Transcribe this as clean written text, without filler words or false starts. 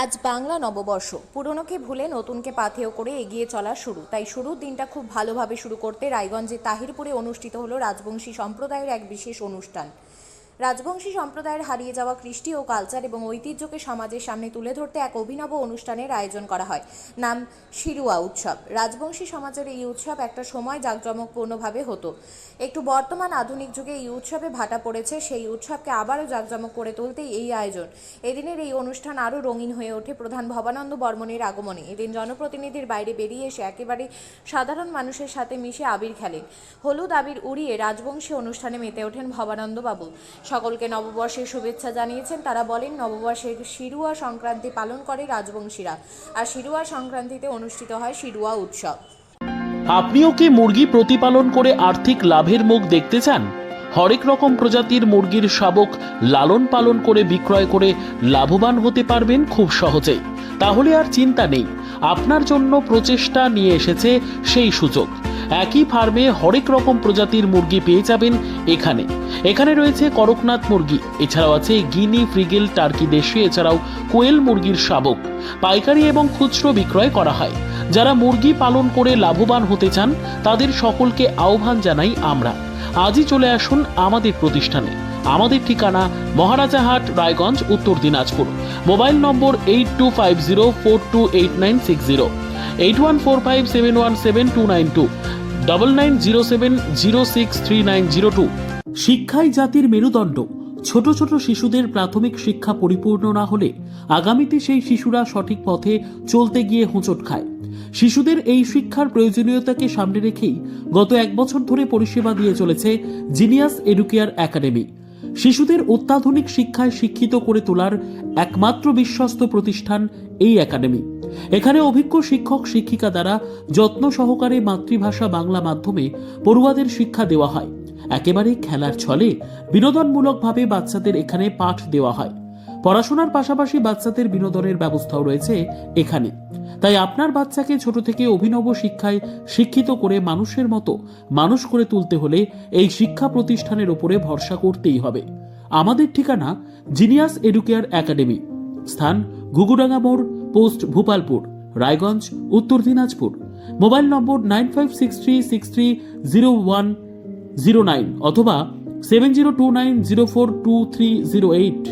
আজ বাংলা নববর্ষ। পুরনোকে ভুলে নতুনকে পাথেয় করে এগিয়ে চলা শুরু। তাই শুরুর দিনটা খুব ভালোভাবে শুরু করতে রায়গঞ্জের তাহিরপুরে অনুষ্ঠিত হলো রাজবংশী সম্প্রদায়ের এক বিশেষ অনুষ্ঠান। রাজবংশী সম্প্রদায়ের হারিয়ে যাওয়া কৃষ্টি ও কালচার এবং ঐতিহ্যকে সমাজের সামনে তুলে ধরতে এক অভিনব অনুষ্ঠানের আয়োজন করা হয়। নাম শিরুয়া উৎসব। রাজবংশী সমাজের এই উৎসব একটা সময় জাঁকজমকপূর্ণভাবে হতো। একটু বর্তমান আধুনিক যুগে এই উৎসবে ভাটা পড়েছে। সেই উৎসবকে আবারও জাঁকজমক করে তুলতেই এই আয়োজন। এদিনের এই অনুষ্ঠান আরও রঙিন হয়ে ওঠে প্রধান ভবানন্দ বর্মণের আগমনে। এদিন জনপ্রতিনিধির বাইরে বেরিয়ে এসে একেবারে সাধারণ মানুষের সাথে মিশে আবির খেলেন। হলুদ আবির উড়িয়ে রাজবংশী অনুষ্ঠানে মেতে ওঠেন ভবানন্দ বাবু। সকলকে নববর্ষের শুভেচ্ছা জানিয়েছেন। তারা বলেন, নববর্ষের শিরুয়া সংক্রান্তি পালন করে রাজবংশীরা, আর শিরুয়া সংক্রান্তিতে অনুষ্ঠিত হয় শিরুয়া উৎসব। আপনিও কি মুরগি প্রতিপালন করে আর্থিক লাভের মুখ দেখতে চান? হরেক রকম প্রজাতির মুরগির শাবক লালন পালন করে বিক্রয় করে লাভবান হতে পারবেন খুব সহজেই। তাহলে আর চিন্তা নেই, আপনার জন্য প্রচেষ্টা নিয়ে এসেছে সেই সুযোগ। একই ফার্মে হরেক রকম প্রজাতির মুরগি পেয়ে যাবেন এখানে রয়েছে করকনাথ মুরগি, এছাড়াও আছে গিনি, ফ্রিগেল, টার্কি দেশি, এছাড়াও কোয়েল মুরগির শাবক পাইকারি এবং খুচরো বিক্রয় করা হয়। যারা মুরগি পালন করে লাভবান হতে চান তাদের সকলকে আহ্বান জানাই আমরা। আজই চলে আসুন আমাদের প্রতিষ্ঠানে। আমাদের ঠিকানা মহারাজাহাট, রায়গঞ্জ, উত্তর দিনাজপুর। মোবাইল নম্বর 8250428960, 8145717292, 9907063902। শিক্ষাই জাতির মেরুদণ্ড। ছোট ছোট শিশুদের প্রাথমিক শিক্ষা পরিপূর্ণ না হলে আগামীতে সেই শিশুরা সঠিক পথে চলতে গিয়ে হোঁচট খায়। শিশুদের এই শিক্ষার প্রয়োজনীয়তাকে সামনে রেখেই গত 1 বছর ধরে পরিষেবা দিয়ে চলেছে জিনিয়াস এডুকেয়ার একাডেমি। শিশুদের অত্যাধুনিক শিক্ষায় শিক্ষিত করে তোলার একমাত্র বিশ্বস্ত প্রতিষ্ঠান এই একাডেমি। এখানে অভিজ্ঞ শিক্ষক শিক্ষিকা দ্বারা যত্ন সহকারে মাতৃভাষা বাংলা মাধ্যমে পড়ুয়াদের শিক্ষা দেওয়া হয়। একেবারে খেলার ছলে বিনোদনমূলকভাবে বাচ্চাদের এখানে পাঠ দেওয়া হয়। পড়াশোনার পাশাপাশি বাচ্চাদের বিনোদনের ব্যবস্থাও রয়েছে এখানে। তাই আপনার বাচ্চাকে ছোট থেকে অভিনব শিক্ষায় শিক্ষিত করে মানুষের মতো মানুষ করে তুলতে হলে এই শিক্ষা প্রতিষ্ঠানের উপরে ভরসা করতেই হবে। আমাদের ঠিকানা জিনিয়াস এডুকেয়ার একাডেমি, স্থান ঘুঘুডাঙ্গা মোড়, পোস্ট ভূপালপুর, রায়গঞ্জ, উত্তর দিনাজপুর। মোবাইল নম্বর 9563630109 অথবা 7029042308।